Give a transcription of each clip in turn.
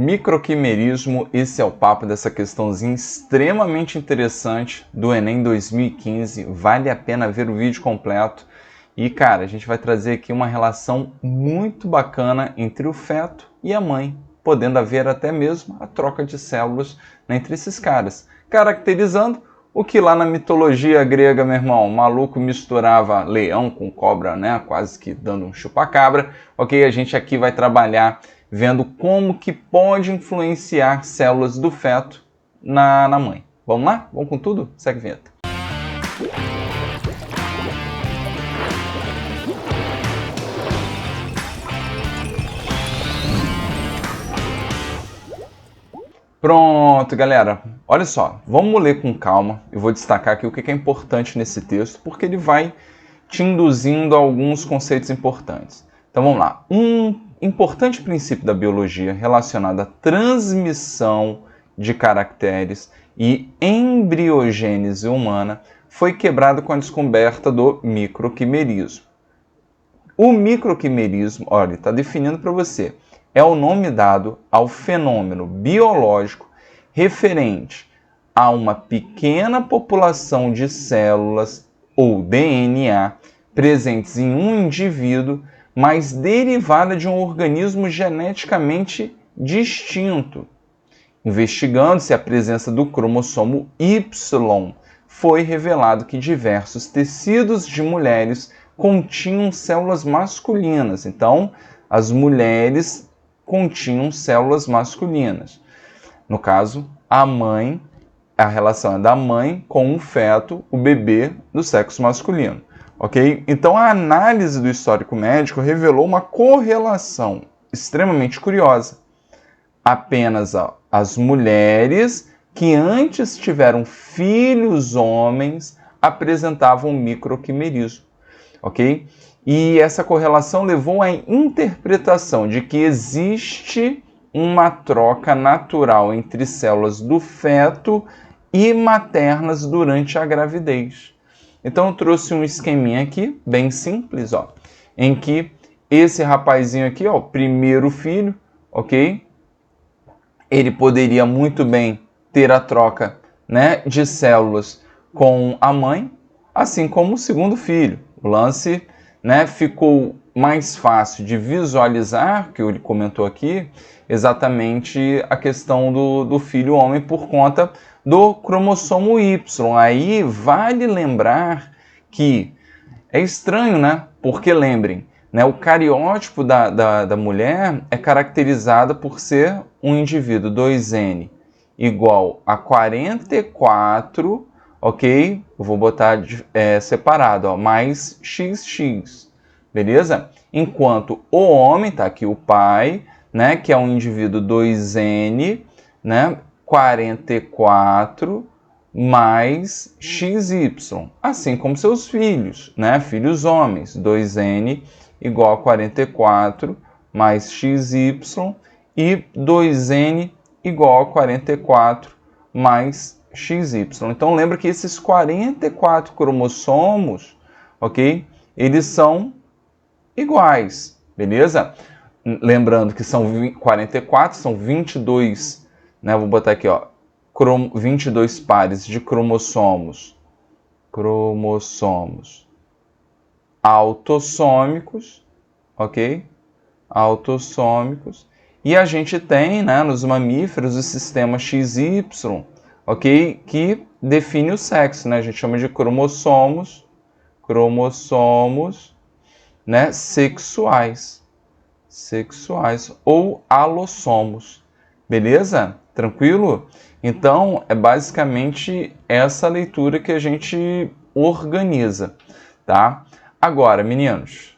Microquimerismo, esse é o papo dessa questãozinha extremamente interessante do Enem 2015. Vale a pena ver o vídeo completo. E, cara, a gente vai trazer aqui uma relação muito bacana entre o feto e a mãe, podendo haver até mesmo a troca de células entre esses caras, caracterizando o que lá na mitologia grega, meu irmão, o maluco misturava leão com cobra, né? Quase que dando um chupa-cabra. Ok, a gente aqui vai trabalhar vendo como que pode influenciar células do feto na mãe. Vamos lá? Vamos com tudo? Segue a vinheta. Pronto, galera. Olha só, vamos ler com calma. Eu vou destacar aqui o que é importante nesse texto, porque ele vai te induzindo a alguns conceitos importantes. Então vamos lá. Um importante princípio da biologia relacionado à transmissão de caracteres e embriogênese humana foi quebrado com a descoberta do microquimerismo. O microquimerismo, olha, está definindo para você, é o nome dado ao fenômeno biológico referente a uma pequena população de células ou DNA presentes em um indivíduo, mas derivada de um organismo geneticamente distinto. Investigando-se a presença do cromossomo Y, foi revelado que diversos tecidos de mulheres continham células masculinas. Então, as mulheres continham células masculinas. No caso, a mãe, a relação é da mãe com o feto, o bebê do sexo masculino. Ok? Então, a análise do histórico médico revelou uma correlação extremamente curiosa. Apenas as mulheres que antes tiveram filhos homens apresentavam microquimerismo. Ok? E essa correlação levou à interpretação de que existe uma troca natural entre células do feto e maternas durante a gravidez. Então eu trouxe um esqueminha aqui, bem simples, ó, em que esse rapazinho aqui, ó, primeiro filho, ok? Ele poderia muito bem ter a troca, né, de células com a mãe, assim como o segundo filho. O lance, né, ficou mais fácil de visualizar, que ele comentou aqui, exatamente a questão do filho homem por conta do cromossomo Y. Aí vale lembrar que é estranho, né? Porque lembrem, né, o cariótipo da mulher é caracterizado por ser um indivíduo 2N igual a 44, ok? Eu vou botar separado, ó, mais XX, beleza? Enquanto o homem, tá aqui o pai, né, que é um indivíduo 2N, né, 44 mais XY, assim como seus filhos, né, filhos homens, 2N igual a 44 mais XY e 2N igual a 44 mais XY. Então lembra que esses 44 cromossomos, ok? Eles são iguais, beleza? Lembrando que são 44, são 22, né? Vou botar aqui, ó, 22 pares de cromossomos autossômicos, ok? Autossômicos. E a gente tem, né, nos mamíferos o sistema XY, ok? Que define o sexo, né? A gente chama de cromossomos, né, sexuais ou alossomos. Beleza? Tranquilo? Então, é basicamente essa leitura que a gente organiza, tá? Agora, meninos,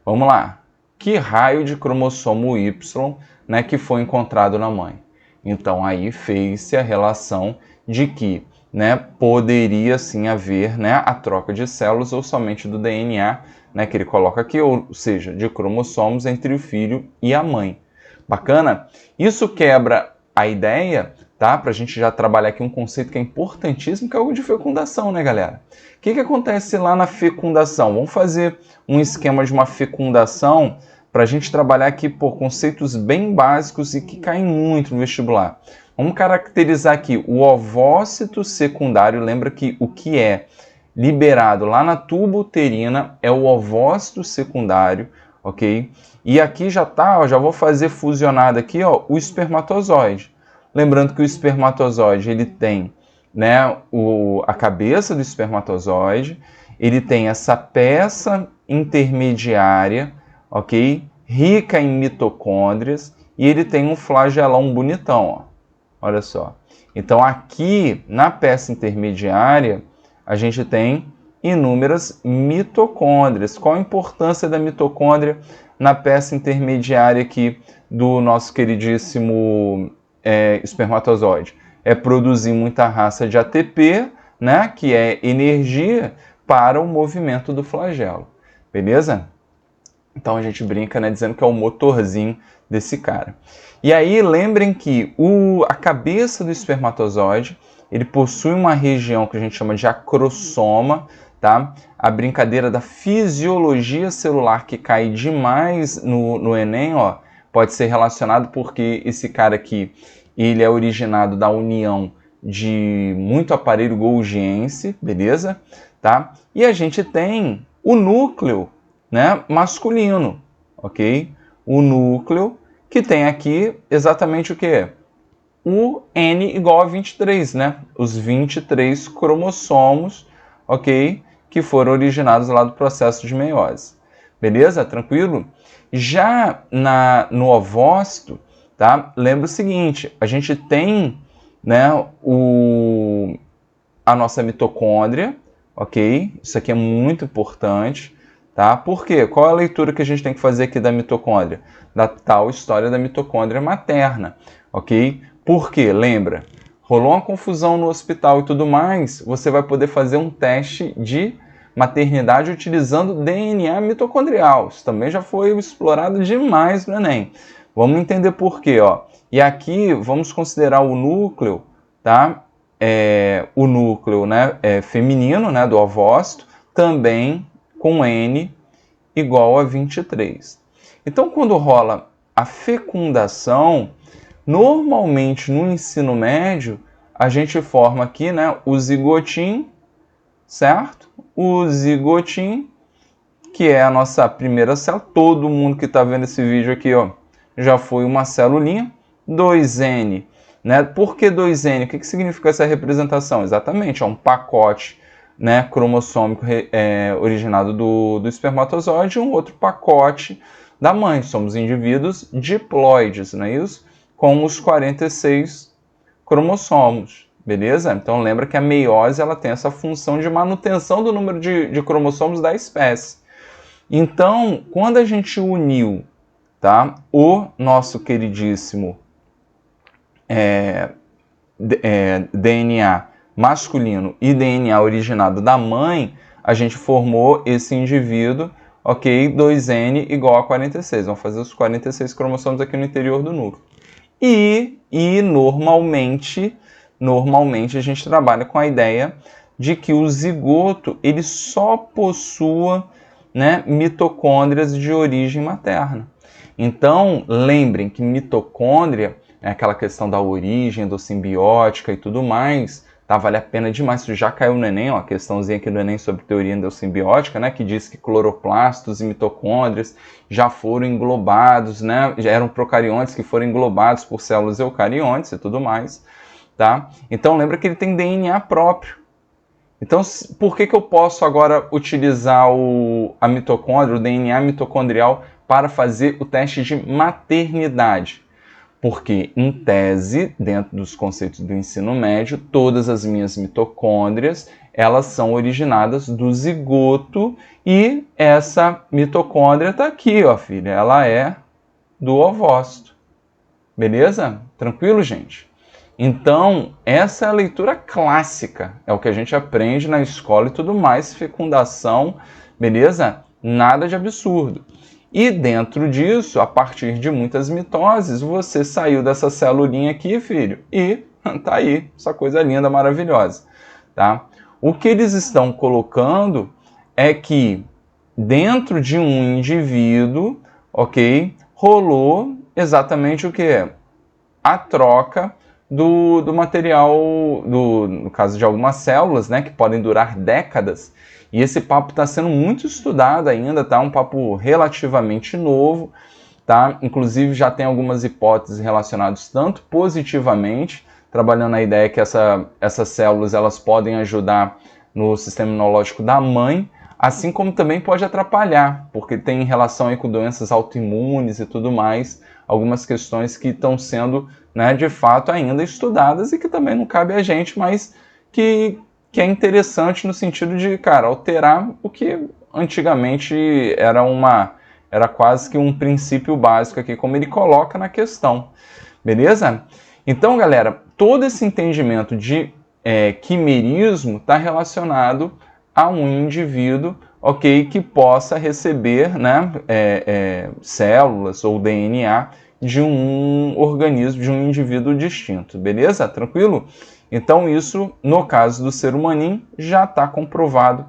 vamos lá. Que raio de cromossomo Y, né, que foi encontrado na mãe? Então, aí fez-se a relação de que, né, poderia sim haver, né, a troca de células ou somente do DNA, né, que ele coloca aqui, ou seja, de cromossomos entre o filho e a mãe. Bacana? Isso quebra a ideia, tá? Para a gente já trabalhar aqui um conceito que é importantíssimo, que é o de fecundação, né, galera? O que acontece lá na fecundação? Vamos fazer um esquema de uma fecundação, para a gente trabalhar aqui por conceitos bem básicos e que caem muito no vestibular. Vamos caracterizar aqui o ovócito secundário. Lembra que o que é liberado lá na tuba uterina é o ovócito secundário, ok? E aqui já tá, ó, já vou fazer fusionado aqui, ó, o espermatozoide. Lembrando que o espermatozoide ele tem, né, a cabeça do espermatozoide, ele tem essa peça intermediária, ok? Rica em mitocôndrias, e ele tem um flagelão bonitão, ó. Olha só. Então aqui na peça intermediária a gente tem inúmeras mitocôndrias. Qual a importância da mitocôndria na peça intermediária aqui do nosso queridíssimo espermatozoide? É produzir muita raça de ATP, né, que é energia para o movimento do flagelo. Beleza? Então a gente brinca, né, dizendo que é o motorzinho desse cara. E aí lembrem que a cabeça do espermatozoide, ele possui uma região que a gente chama de acrossoma, tá? A brincadeira da fisiologia celular que cai demais no Enem, ó, pode ser relacionado porque esse cara aqui, ele é originado da união de muito aparelho golgiense, beleza? Tá? E a gente tem o núcleo, né, masculino, ok? O núcleo que tem aqui exatamente o que? O N igual a 23, né? Os 23 cromossomos, ok? Que foram originados lá do processo de meiose. Beleza? Tranquilo? Já no ovócito, tá? Lembra o seguinte, a gente tem, né, a nossa mitocôndria, ok? Isso aqui é muito importante, tá? Por quê? Qual é a leitura que a gente tem que fazer aqui da mitocôndria? Da tal história da mitocôndria materna, ok? Por quê? Lembra? Rolou uma confusão no hospital e tudo mais, você vai poder fazer um teste de maternidade utilizando DNA mitocondrial. Isso também já foi explorado demais no Enem. Vamos entender por quê, ó. E aqui vamos considerar o núcleo, tá? O núcleo, né, feminino, né, do ovócito, também com N igual a 23. Então, quando rola a fecundação, normalmente no ensino médio, a gente forma aqui, né, o zigotinho, certo? O zigotinho, que é a nossa primeira célula. Todo mundo que está vendo esse vídeo aqui, ó, já foi uma celulinha. 2N, né? Por que 2N? O que significa essa representação? Exatamente, é um pacote, né, cromossômico originado do espermatozoide e um outro pacote da mãe. Somos indivíduos diploides, não é isso? Com os 46 cromossomos, beleza? Então lembra que a meiose ela tem essa função de manutenção do número de cromossomos da espécie. Então, quando a gente uniu, tá, o nosso queridíssimo DNA masculino e DNA originado da mãe, a gente formou esse indivíduo, ok? 2N igual a 46. Vamos fazer os 46 cromossomos aqui no interior do núcleo. E normalmente a gente trabalha com a ideia de que o zigoto ele só possua, né, mitocôndrias de origem materna. Então, lembrem que mitocôndria é aquela questão da origem endossimbiótica e tudo mais, tá? Vale a pena demais. Isso já caiu no Enem, ó, a questãozinha aqui do Enem sobre teoria endossimbiótica, né, que diz que cloroplastos e mitocôndrias já foram englobados, né, já eram procariontes que foram englobados por células eucariontes e tudo mais, tá? Então, lembra que ele tem DNA próprio. Então, por que eu posso agora utilizar a mitocôndria, o DNA mitocondrial, para fazer o teste de maternidade? Porque, em tese, dentro dos conceitos do ensino médio, todas as minhas mitocôndrias, elas são originadas do zigoto e essa mitocôndria está aqui, ó, filha, ela é do ovócito. Beleza? Tranquilo, gente? Então, essa é a leitura clássica, é o que a gente aprende na escola e tudo mais, fecundação, beleza? Nada de absurdo. E dentro disso, a partir de muitas mitoses, você saiu dessa celulinha aqui, filho, e tá aí, essa coisa linda, maravilhosa, tá? O que eles estão colocando é que dentro de um indivíduo ok? Rolou exatamente o que? A troca do material, no caso de algumas células, né, que podem durar décadas. E esse papo está sendo muito estudado ainda, tá? Um papo relativamente novo, tá? Inclusive já tem algumas hipóteses relacionadas tanto positivamente, trabalhando a ideia que essas células elas podem ajudar no sistema imunológico da mãe, assim como também pode atrapalhar, porque tem relação aí com doenças autoimunes e tudo mais, algumas questões que estão sendo, né, de fato ainda estudadas e que também não cabe a gente, mas que é interessante no sentido de, cara, alterar o que antigamente era quase que um princípio básico aqui, como ele coloca na questão, beleza? Então, galera, todo esse entendimento de quimerismo está relacionado a um indivíduo, ok, que possa receber, né, células ou DNA de um organismo, de um indivíduo distinto, beleza? Tranquilo? Então isso, no caso do ser humaninho, já está comprovado,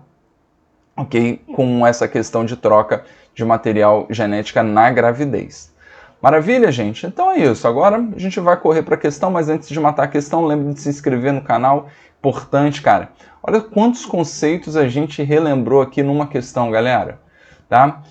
ok, com essa questão de troca de material genética na gravidez. Maravilha, gente? Então é isso. Agora a gente vai correr para a questão, mas antes de matar a questão, lembre de se inscrever no canal. Importante, cara. Olha quantos conceitos a gente relembrou aqui numa questão, galera. Tá?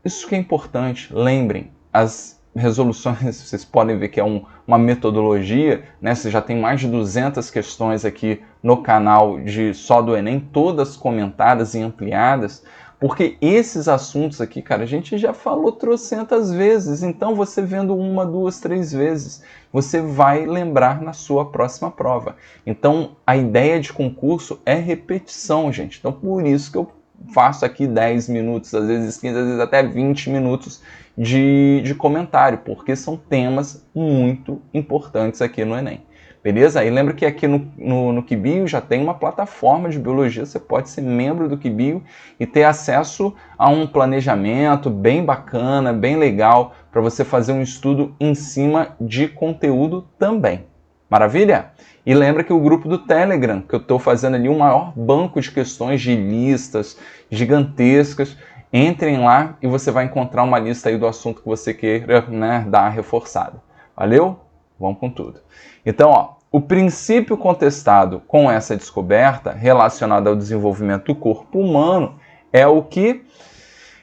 Isso que é importante. Lembrem, as resoluções, vocês podem ver que é uma metodologia, né? Você já tem mais de 200 questões aqui no canal só do Enem, todas comentadas e ampliadas, porque esses assuntos aqui, cara, a gente já falou trocentas vezes, então você vendo uma, duas, três vezes, você vai lembrar na sua próxima prova. Então, a ideia de concurso é repetição, gente. Então, por isso que eu faço aqui 10 minutos, às vezes 15, às vezes até 20 minutos de comentário, porque são temas muito importantes aqui no Enem. Beleza? E lembra que aqui no QBio já tem uma plataforma de biologia, você pode ser membro do QBio e ter acesso a um planejamento bem bacana, bem legal, para você fazer um estudo em cima de conteúdo também. Maravilha? E lembra que o grupo do Telegram, que eu estou fazendo ali um maior banco de questões de listas gigantescas, entrem lá e você vai encontrar uma lista aí do assunto que você queira, né, dar reforçada. Valeu? Vamos com tudo. Então, ó, o princípio contestado com essa descoberta relacionada ao desenvolvimento do corpo humano é o que...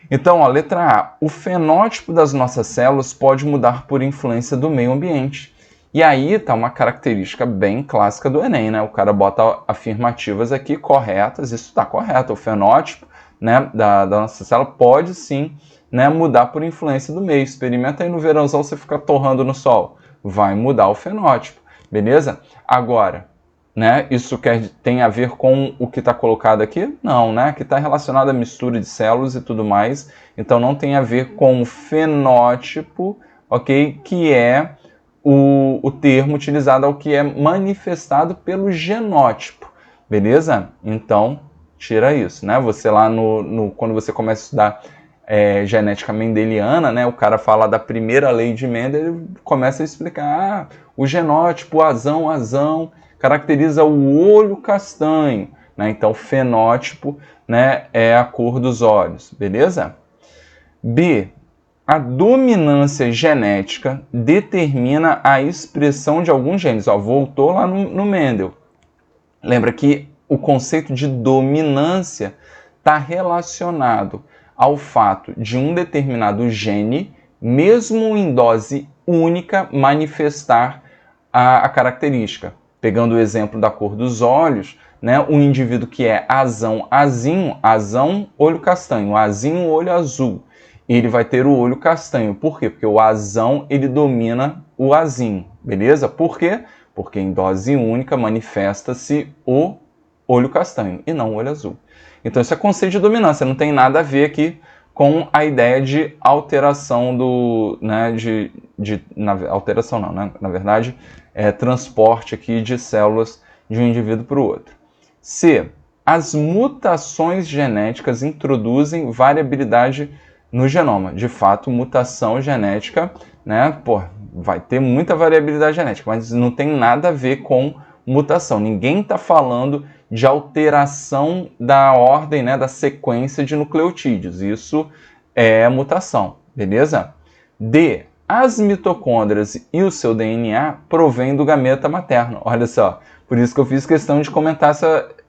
Então, ó, letra A. O fenótipo das nossas células pode mudar por influência do meio ambiente. E aí tá uma característica bem clássica do Enem, né? O cara bota afirmativas aqui corretas, isso está correto. O fenótipo, né, da nossa célula pode sim, né, mudar por influência do meio. Experimenta aí no verãozão você ficar torrando no sol. Vai mudar o fenótipo, beleza? Agora, né, isso tem a ver com o que está colocado aqui? Não, né? Que está relacionado à mistura de células e tudo mais. Então não tem a ver com o fenótipo, ok? Que é o termo utilizado ao que é manifestado pelo genótipo, beleza? Então, tira isso, né? Você lá quando você começa a estudar genética mendeliana, né? O cara fala da primeira lei de Mendel, ele começa a explicar, o genótipo, azão, caracteriza o olho castanho, né? Então, fenótipo, né, é a cor dos olhos, beleza? B. A dominância genética determina a expressão de alguns genes. Ó, voltou lá no Mendel. Lembra que o conceito de dominância está relacionado ao fato de um determinado gene, mesmo em dose única, manifestar a característica. Pegando o exemplo da cor dos olhos, né, um indivíduo que é azinho, olho castanho, azinho, olho azul. Ele vai ter o olho castanho. Por quê? Porque o azão, ele domina o azinho, beleza? Por quê? Porque em dose única manifesta-se o olho castanho e não o olho azul. Então isso é conceito de dominância, não tem nada a ver aqui com a ideia de alteração alteração não, né? Na verdade, transporte aqui de células de um indivíduo para o outro. C. As mutações genéticas introduzem variabilidade no genoma. De fato, mutação genética, né, vai ter muita variabilidade genética, mas não tem nada a ver com mutação. Ninguém está falando de alteração da ordem, né, da sequência de nucleotídeos. Isso é mutação. beleza? D. As mitocôndrias e o seu DNA provêm do gameta materno. Olha só, por isso que eu fiz questão de comentar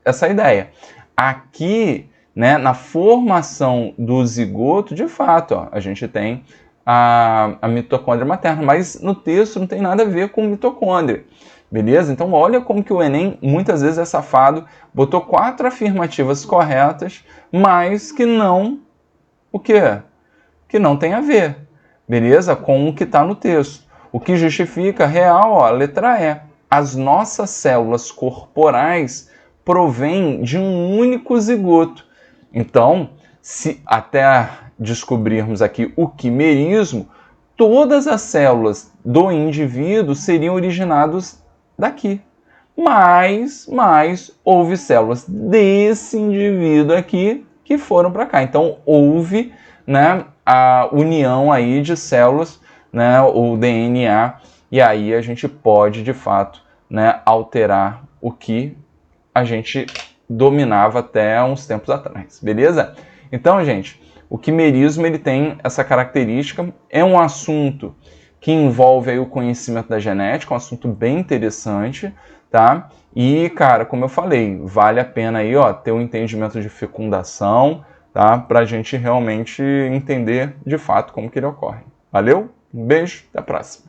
essa ideia. Aqui, né, na formação do zigoto, de fato, ó, a gente tem a mitocôndria materna, mas no texto não tem nada a ver com mitocôndria, beleza? Então olha como que o Enem muitas vezes é safado, botou 4 afirmativas corretas, mas que não, o quê? Que não tem a ver, beleza? Com o que está no texto. O que justifica, real, ó, a letra E. As nossas células corporais provêm de um único zigoto. Então, se até descobrirmos aqui o quimerismo, todas as células do indivíduo seriam originadas daqui. Mas houve células desse indivíduo aqui que foram para cá. Então, houve, né, a união aí de células, né, o DNA, e aí a gente pode, de fato, né, alterar o que a gente dominava até uns tempos atrás, beleza? Então, gente, o quimerismo ele tem essa característica, é um assunto que envolve aí o conhecimento da genética, um assunto bem interessante, tá? E, cara, como eu falei, vale a pena aí, ó, ter um entendimento de fecundação, tá? Para a gente realmente entender de fato como que ele ocorre. Valeu? Um beijo, até a próxima.